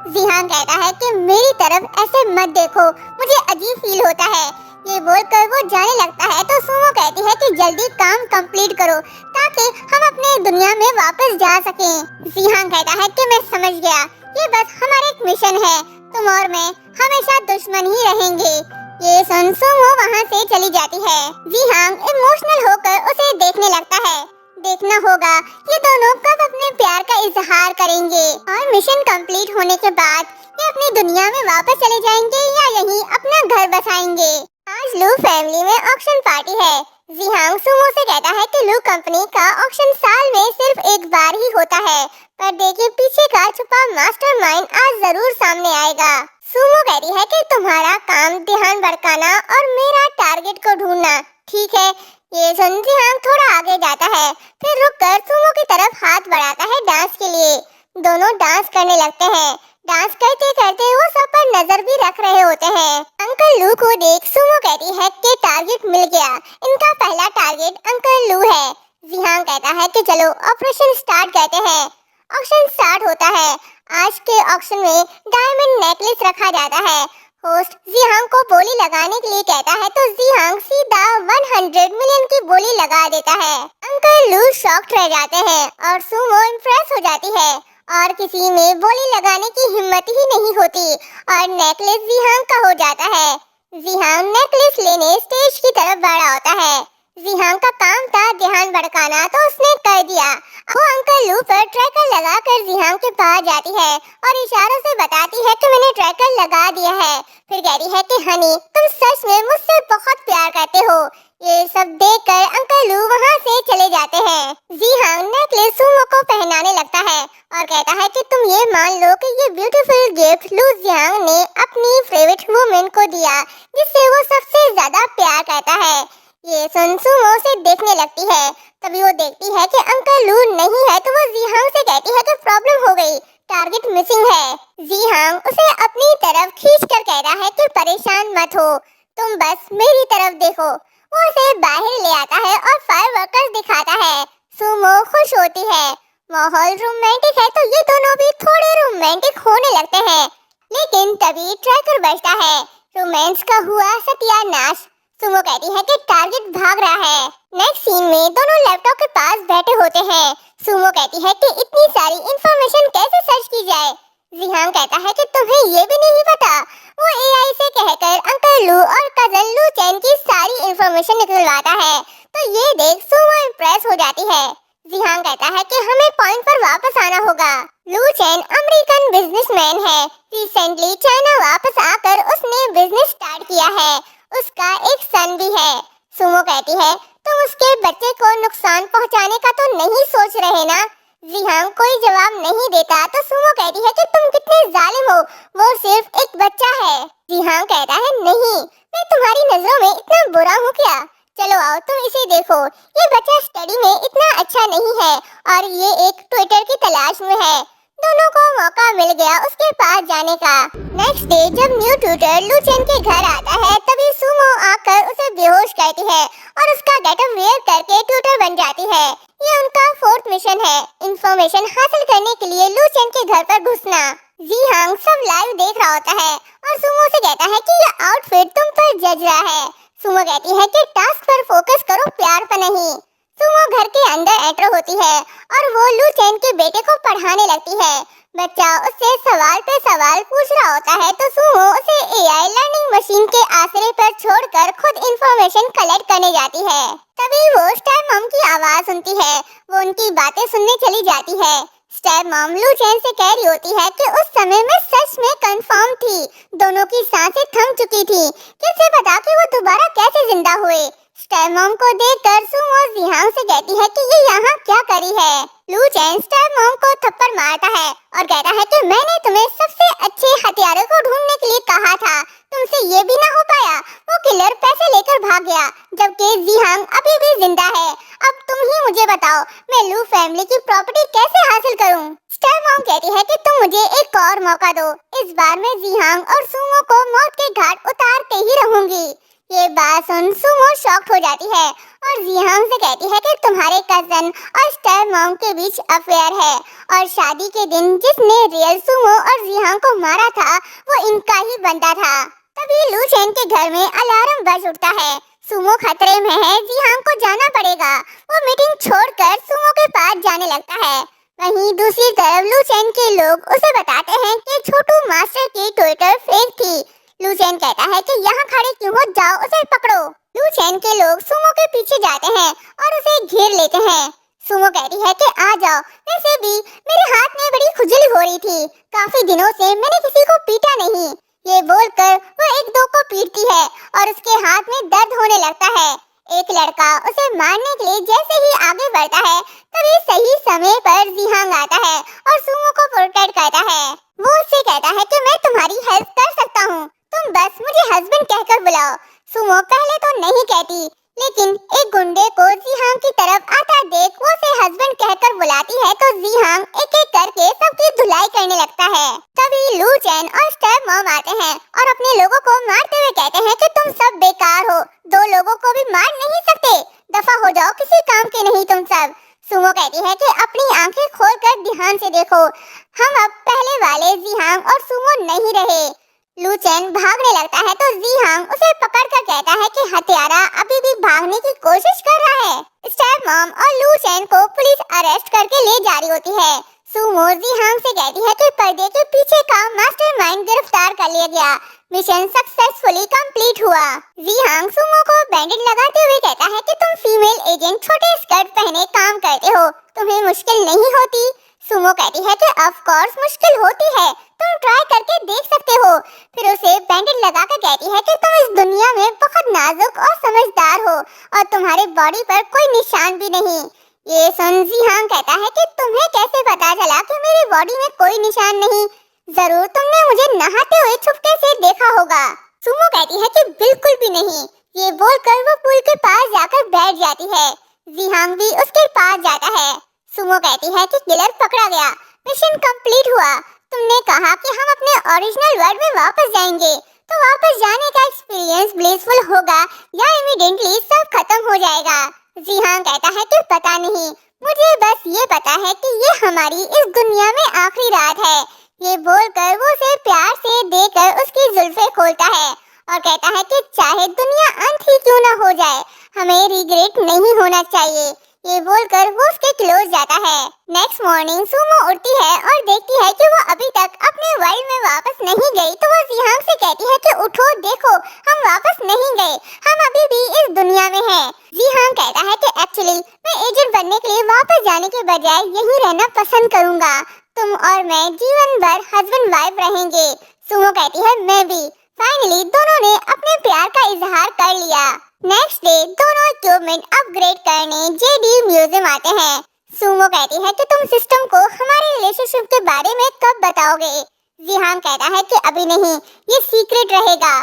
जीहान कहता है कि मेरी तरफ ऐसे मत देखो, मुझे अजीब फील होता है। ये बोलकर वो जाने लगता है तो सुमो कहती है कि जल्दी काम कंप्लीट करो ताकि हम अपने दुनिया में वापस जा सकें। जीहान कहता है कि मैं समझ गया, ये बस हमारा एक मिशन है, तुम और मैं हमेशा दुश्मन ही रहेंगे। ये सुन सुमो वहाँ से चली जाती है। जीहान इमोशनल होकर उसे देखने लगता है। देखना होगा ये दोनों कब अपने प्यार का इजहार करेंगे और मिशन कंप्लीट होने के बाद ये अपनी दुनिया में वापस चले जाएंगे या यहीं अपना घर बसाएंगे। आज लू फैमिली में ऑक्शन पार्टी है। जीहान सुमो से कहता है कि लू कंपनी का ऑक्शन साल में सिर्फ एक बार ही होता है, पर देखिए पीछे का छुपा मास्टरमाइंड आज जरूर सामने आएगा। सुमो कहती है कि तुम्हारा काम ध्यान भटकाना और मेरा टारगेट को ढूंढना, ठीक है। ये सुन जीहान थोड़ा आगे जाता है, फिर रुककर सुमो की तरफ हाथ बढ़ाता है डांस के लिए। दोनों डांस करने लगते हैं। डांस करते करते वो सब पर नजर भी रख रहे होते हैं। अंकल लू को देख सुमो कहती है कि टारगेट मिल गया, इनका पहला टारगेट अंकल लू है। जीहान कहता है कि चलो ऑपरेशन स्टार्ट करते हैं। ऑक्शन स्टार्ट होता है। आज के ऑक्शन में डायमंड नेकलेस रखा जाता है। होस्ट जीहान को बोली लगाने के लिए कहता है तो जीहान सीधा 100 मिलियन की बोली लगा देता है। अंकल लू शॉक्ड रह जाते हैं और सुमो इम्प्रेस हो जाती है और किसी में बोली लगाने की हिम्मत ही नहीं होती और नेकलेस जीहान का हो जाता है। जीहान नेकलेस लेने स्टेज की तरफ बढ़ा होता है। जीहान का काम था ध्यान भटकाना, तो उसने कर दिया। वो अंकल लू पर ट्रैकर लगाकर जीहान के पास जाती है और इशारों से बताती है कि मैंने ट्रैकर लगा दिया है। फिर कहती है कि हनी तुम सच में मुझसे बहुत प्यार करते हो। ये सब देखकर अंकल लू वहाँ से चले जाते हैं। जीहान नेकलेस सुमो को पहनाने लगता है और कहता है कि तुम ये मान लो कि ये ब्यूटीफुल गिफ्ट लू जियांग ने अपनी फेवरेट वुमेन को दिया, जिससे वो सबसे ज्यादा प्यार करता है। ये सुन सुमो से देखने लगती है। तभी वो देखती है कि अंकल लू नहीं है तो वो जीहान से कहती है कि प्रॉब्लम हो गई, टारगेट मिसिंग है। जीहान उसे अपनी तरफ खींचकर कहता है कि परेशान मत हो, तुम बस मेरी तरफ देखो। वो उसे बाहर ले आता है और फायरवर्कर्स दिखाता है। सुमो खुश होती है। माहौल रोमांटिक है तो ये दोनों भी थोड़े रोमांटिक होने लगते हैं, लेकिन तभी ट्रैकर बजता है। रोमांस का हुआ सत्यानाश। सुमो कहती है कि टारगेट भाग रहा है। नेक्स्ट सीन में दोनों लैपटॉप के पास बैठे होते हैं। सुमो कहती है कि इतनी सारी इंफॉर्मेशन कैसे सर्च की जाए। जीहान कहता है कि तुम्हें ये भी नहीं पता। वो एआई से कहकर अंकल लू और कजन लू चैन की सारी इंफॉर्मेशन निकलवाता है। तो ये देख सुमो इम्प्रेस हो जाती है। जिहांग कहता है कि हमें पॉइंट पर वापस आना होगा। लू चेन अमेरिकन बिजनेसमैन है। रिसेंटली चाइना वापस आकर उसने बिजनेस स्टार्ट किया है। उसका एक सन भी है। सुमो कहती है तुम उसके बच्चे को नुकसान पहुंचाने का तो नहीं सोच रहे ना। जिहांग कोई जवाब नहीं देता तो सुमो कहती है कि तुम कितने जालिम हो, वो सिर्फ एक बच्चा है। जिहांग कहता है नहीं, मैं तुम्हारी नजरों में इतना बुरा हूँ क्या? चलो आओ तुम इसे देखो, ये बच्चा स्टडी में इतना अच्छा नहीं है और ये एक ट्विटर की तलाश में है। दोनों को मौका मिल गया उसके पास जाने का। नेक्स्ट डे जब न्यू ट्यूटर लू चेन के घर आता है तभी सुमो आकर उसे बेहोश करती है और उसका गेटअप वेयर करके ट्यूटर बन जाती है। ये उनका 4th मिशन है, इंफॉर्मेशन हासिल करने के लिए लू चेन के घर पर घुसना। जिहांग सब लाइव देख रहा होता है और सुमो से कहता है कि ये आउटफिट तुम पर जज रहा है। सुमो कहती है कि टास्क पर फोकस करो, प्यार पर नहीं। सुमो घर के अंदर एंटर होती है और वो लू चेन के बेटे को पढ़ाने लगती है। बच्चा उससे सवाल पे सवाल पूछ रहा होता है तो सुमो उसे एआई लर्निंग मशीन के आसरे पर छोड़कर खुद इंफॉर्मेशन कलेक्ट करने जाती है। तभी वो स्टेप मॉम की आवाज सुनती है। वो उनकी बातें सुनने चली जाती है। स्टेप मॉम लू चेन से कह रही होती है कि उस समय मैं सच में कंफर्म थी, दोनों की सांसें थम चुकी थी। किससे पता कि वो दोबारा कैसे जिंदा हुए। स्टेप मॉम को देखकर सुमो जिहांग से कहती है कि ये यहाँ क्या करी है। लू चेन स्टेप मॉम को थप्पड़ मारता है और कहता है कि मैंने तुम्हें सबसे अच्छे हथियारों को ढूंढने के लिए कहा था, तुमसे ये भी ना हो पाया। वो किलर पैसे लेकर भाग गया जबकि जिहांग अभी भी जिंदा है। अब तुम ही मुझे बताओ मैं लू फैमिली की प्रॉपर्टी कैसे हासिल करूं? स्टेप मॉम कहती है कि तुम मुझे एक और मौका दो, इस बार मैं जिहांग और सुमो को मौत के घाट उतारते ही रहूंगी। ये बात सुन सुमो शॉक्ड हो जाती है और जिहांग से कहती है कि तुम्हारे कजन और स्टेप मॉम के बीच अफेयर है और शादी के दिन जिसने रियल सुमो और जिहांग को मारा था वो इनका ही बंदा था। तभी लू चेन के घर में अलार्म बज उठता है। सुमो खतरे में है, जिहांग को जाना पड़ेगा। वो मीटिंग छोड़कर सुमो के पास जाने लगता है। वहीं दूसरी तरफ लू चेन के लोग उसे बताते हैं कि छोटू मास्टर की ट्विटर फेक थी। लू चेन कहता है कि यहाँ खड़े क्यों हो, जाओ उसे पकड़ो। लू चेन के लोग सुमो के पीछे जाते हैं और उसे घेर लेते हैं। सुमो कहती है कि आ जाओ, वैसे भी मेरे हाथ में बड़ी खुजली हो रही थी, काफी दिनों से मैंने किसी को पीटा नहीं। ये बोलकर वो एक दो को पीटती है और उसके हाथ में दर्द होने लगता है। एक लड़का उसे मारने के लिए जैसे ही आगे बढ़ता है तभी सही समय पर जिहांग आता है और सुमो को प्रोटेक्ट करता है। वो उससे कहता है कि मैं तुम्हारी हेल्प कर सकता हूँ, तुम बस मुझे हस्बैंड कहकर बुलाओ। सुमो पहले तो नहीं कहती लेकिन एक गुंडे को जिहांग की तरफ आता देख वो उसे हस्बैंड कहकर बुलाती है तो जिहांग एक एक करके सबकी धुलाई करने लगता है। तभी लू चेन और स्टेप मॉम आते हैं और अपने लोगों को मारते हुए कहते हैं कि तुम सब बेकार हो, दो लोगों को भी मार नहीं सकते, दफा हो जाओ, किसी काम के नहीं तुम सब। सुमो कहती है कि अपनी आंखें खोलकर ध्यान से देखो, हम अब पहले वाले जिहांग और सुमो नहीं रहे। लू चेन भागने लगता है तो जिहांग उसे पकड़कर कहता है कि हत्यारा अभी भी भागने की कोशिश कर रहा है। स्टेप मॉम और लू चेन को पुलिस अरेस्ट करके ले जा रही होती है। सुमो जिहांग से कहती है कि पर्दे के पीछे का मास्टरमाइंड गिरफ्तार कर लिया गया, मिशन सक्सेसफुली कंप्लीट हुआ। जिहांग सुमो को बैंडेज लगाते हुए कहता है कि तुम फीमेल एजेंट छोटे स्कर्ट पहने काम करते हो, तुम्हें मुश्किल नहीं होती? सुमो कहती है कि ऑफ कोर्स मुश्किल होती है, तुम ट्राई करके देख सकते हो। फिर उसे बैंडेज लगाकर कहती है कि तुम इस दुनिया में बहुत नाजुक और समझदार हो और तुम्हारे बॉडी पर कोई निशान भी नहीं। ये सुन जिहांग कहता है कि तुम्हें कैसे पता चला कि मेरी बॉडी में कोई निशान नहीं? जरूर तुमने मुझे नहाते हुए चुपके से देखा होगा। सुमो कहती है कि बिल्कुल भी नहीं। ये बोलकर वो पुल के पास जाकर बैठ जाती है। जिहांग भी उसके पास जाता है। सुमो कहती है कि किलर पकड़ा गया, मिशन कंप्लीट हुआ। तुमने कहा कि हम अपने ओरिजिनल वर्ल्ड में वापस जाएंगे, तो वापस जाने का एक्सपीरियंस ब्लिसफुल होगा या इमीडिएटली सब खत्म हो जाएगा? जिहांग कहता है कि पता नहीं, मुझे बस ये पता है कि ये हमारी इस दुनिया में आखिरी रात है। ये बोलकर वो उसे प्यार से देकर उसकी जुल्फें खोलता है और कहता है कि चाहे दुनिया अंत ही क्यों न हो जाए, हमें रिग्रेट नहीं होना चाहिए। ये बोलकर वो उसके क्लोज जाता है। नेक्स्ट मॉर्निंग सुमो उठती है और देखती है कि वो अभी तक अपने वर्ल्ड में वापस नहीं गई, तो वो जिहांग से कहती है कि उठो, देखो हम वापस नहीं गए, हम अभी भी इस दुनिया में हैं। जीहांग कहता है कि एक्चुअली मैं एजेंट बनने के लिए वापस जाने के बजाय यहीं रहना पसंद करूंगा। तुम और मैं जीवन भर हस्बैंड वाइफ रहेंगे। सुमो कहती है मैं भी। फाइनली दोनों ने अपने प्यार का इजहार कर लिया। नेक्स्ट डे दोनों इक्विपमेंट अपग्रेड करने जेडी म्यूजियम आते हैं। सुमो कहती है कि तुम सिस्टम को हमारे रिलेशनशिप के बारे में कब बताओगे? जीहांग कहता है कि अभी नहीं, ये सीक्रेट रहेगा।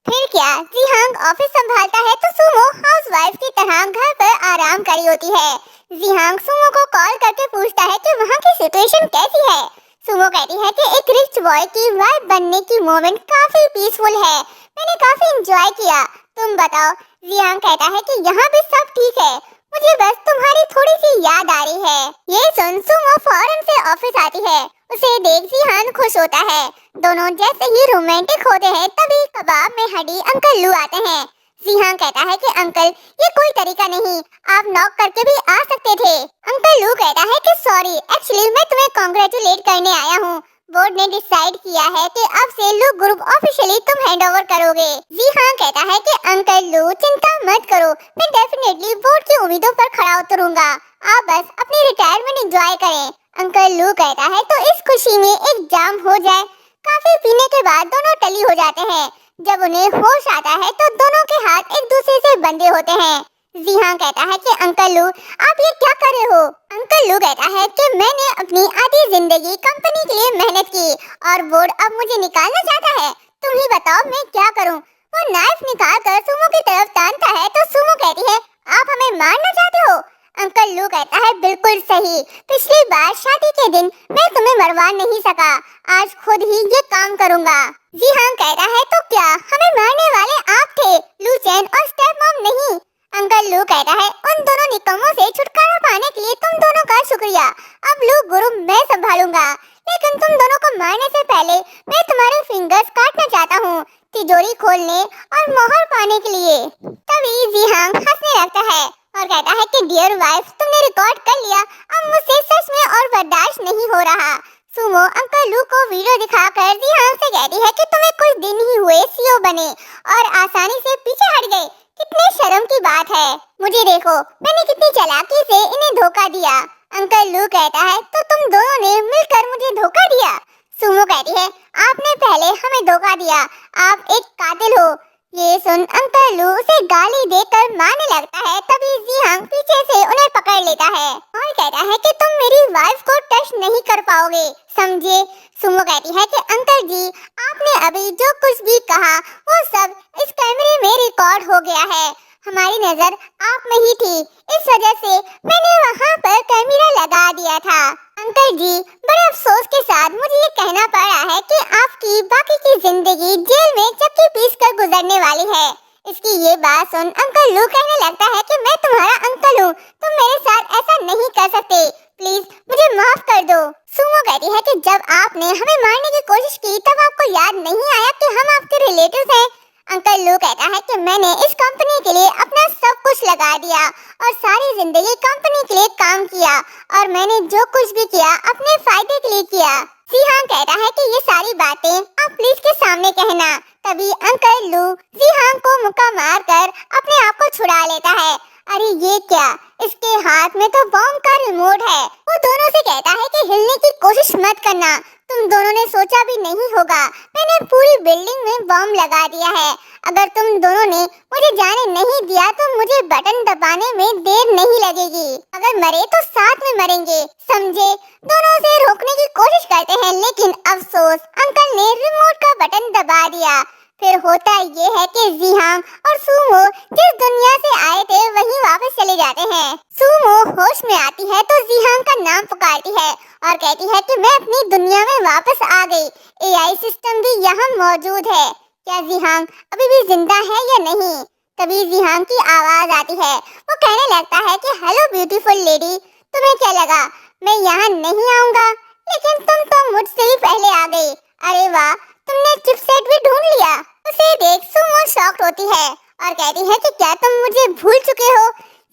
फिर क्या, जीहांग ऑफिस संभालता है तो सुमो हाउसवाइफ की तरह घर पर आराम करी होती है। जीहांग सुमो को कॉल करके पूछता है कि वहाँ की सिचुएशन कैसी है। सुमो कहती है कि एक रिच बॉय की वाइफ बनने की मोमेंट काफी पीसफुल है, मैंने काफी एंजॉय किया। तुम बताओ? जीहांग कहता है कि यहाँ भी सब ठीक है, मुझे बस तुम्हारी थोड़ी सी याद आ रही है। ये सुन सुमो फौरन से ऑफिस आती है। उसे देख जीहान खुश होता है। दोनों जैसे ही रोमांटिक होते हैं तभी कबाब में हड्डी अंकल लू आते हैं। जीहान कहता है कि अंकल ये कोई तरीका नहीं, आप नॉक करके भी आ सकते थे। अंकल लू कहता है कि सॉरी, एक्चुअली मैं तुम्हें कांग्रेचुलेट करने आया हूँ। बोर्ड ने डिसाइड किया है कि अब से लू ग्रुप ऑफिशियली तुम हैंडओवर करोगे। जीहान कहता है कि अंकल लू चिंता मत करो, मैं डेफिनेटली बोर्ड की उम्मीदों पर खड़ा उतरूंगा, आप बस अपनी रिटायरमेंट एंजॉय करें। अंकल लू कहता है तो इस खुशी में एक जाम हो जाए। काफी पीने के बाद दोनों टली हो जाते हैं। जब उन्हें होश आता है तो दोनों के हाथ एक दूसरे से बंधे होते हैं। जीहान कहता है कि अंकल लू आप ये क्या कर रहे हो? अंकल लू कहता है कि मैंने अपनी आधी जिंदगी कंपनी के लिए मेहनत की और बोर्ड अब मुझे निकालना चाहता है, तुम ही बताओ मैं क्या करूं? वो नाइफ निकाल कर सुमो की तरफ तानता है तो सुमो कहती है आप हमें मारना चाहते हो? अंकल लू कहता है बिल्कुल सही, पिछली बार शादी के दिन मैं तुम्हें मरवा नहीं सका, आज खुद ही ये काम करूंगा। जीहान कहता है तो क्या हमें मारने वाले आप थे, लू चैन और स्टेप मॉम नहीं? अंकल लू कहता है उन दोनों निकम्मों से छुटकारा पाने के लिए तुम दोनों का शुक्रिया, अब लू गुरु मैं संभालूंगा, लेकिन तुम दोनों को मारने से पहले मैं तुम्हारे फिंगर्स काटना चाहता हूँ, तिजोरी खोलने और मोहर पाने के लिए। तभी जीहांग हंसने लगता है और कहता है कि डियर वाइफ तुमने रिकॉर्ड कर लिया, अब मुझसे सच में और बर्दाश्त नहीं हो रहा। सुमो अंकल लू को वीडियो दिखाकर जीहांग से कहती है कि तुम्हें कुछ दिन ही हुए सीईओ बने और आसानी से पीछे हट गए, कितने शर्म की बात है। मुझे देखो मैंने कितनी चालाकी से इन्हें धोखा दिया। अंकल लू कहता है तो तुम दोनों ने मिलकर मुझे धोखा दिया। सुमो कहती है आपने पहले हमें धोखा दिया, आप एक कातिल हो। ये सुन अंकल लू उसे गाली देकर मारने लगता है। तभी जीहांग पीछे से उन्हें पकड़ लेता है और कहता है कि तुम मेरी वाइफ को टच नहीं कर पाओगे, समझे? सुमो कहती है कि अंकल जी आपने अभी जो कुछ भी कहा वो सब इस कैमरे में रिकॉर्ड हो गया है, हमारी नजर आप में ही थी, इस वजह से मैंने वहाँ पर कैमरा लगा दिया था। अंकल जी बड़े अफसोस के साथ मुझे ये कहना पड़ रहा है कि आपकी बाकी की जिंदगी जेल में चक्की पीस कर गुजरने वाली है। इसकी ये बात सुन अंकल लू कहने लगता है कि मैं तुम्हारा अंकल हूँ, तुम मेरे साथ ऐसा नहीं कर सकते, प्लीज मुझे माफ कर दो। सुमो कहती है कि जब आपने हमें मारने की कोशिश की तब आपको याद नहीं आया कि हम आपके रिलेटिव्स हैं। अंकल लू कहता है कि मैंने इस कंपनी के लिए अपना सब कुछ लगा दिया और सारी जिंदगी कंपनी के लिए काम किया और मैंने जो कुछ भी किया अपने फायदे के लिए किया। जीहान कहता है कि ये सारी बातें आप पुलिस के सामने कहना। तभी अंकल लू जीहान को मुक्का मारकर अपने आप को छुड़ा लेता है। अरे ये क्या, इसके हाथ में तो बॉम्ब का रिमोट है। वो दोनों से कहता है कि हिलने की कोशिश मत करना, तुम दोनों ने सोचा भी नहीं होगा मैंने पूरी बिल्डिंग में बॉम्ब लगा दिया है, अगर तुम दोनों ने मुझे जाने नहीं दिया तो मुझे बटन दबाने में देर नहीं लगेगी, अगर मरे तो साथ में मरेंगे, समझे? दोनों उसे रोकने की कोशिश करते हैं लेकिन अफसोस अंकल ने रिमोट का बटन दबा दिया। फिर होता ये है कि जीहांग और सुमो जिस दुनिया से आए थे वहीं वापस चले जाते हैं। सुमो होश में आती है तो जीहांग का नाम पुकारती है और कहती है कि मैं अपनी दुनिया में वापस आ गई, एआई सिस्टम भी यहाँ मौजूद है, क्या जीहांग अभी भी जिंदा है या नहीं? तभी जीहांग की आवाज आती है, वो कहने लगता है कि हेलो ब्यूटीफुल लेडी, तुम्हें क्या लगा मैं यहाँ नहीं आऊँगा, लेकिन तुम तो मुझसे ही पहले आ गई। अरे वाह, तुमने चिपसेट भी ढूंढ लिया। उसे देख सुमो शॉक्ड होती है और कहती है कि क्या तुम मुझे भूल चुके हो?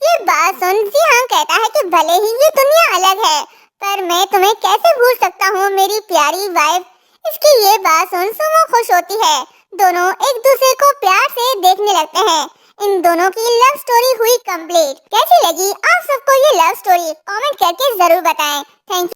ये बात सुन जीहांग कहता है कि भले ही ये दुनिया अलग है पर मैं तुम्हें कैसे भूल सकता हूँ मेरी प्यारी वाइफ। इसकी ये बात सुन सुमो खुश होती है। दोनों एक दूसरे को प्यार से देखने लगते हैं। इन दोनों की लव स्टोरी हुई कंप्लीट। कैसी लगी आप सबको ये लव स्टोरी? कमेंट करके जरूर बताएं। Thank you.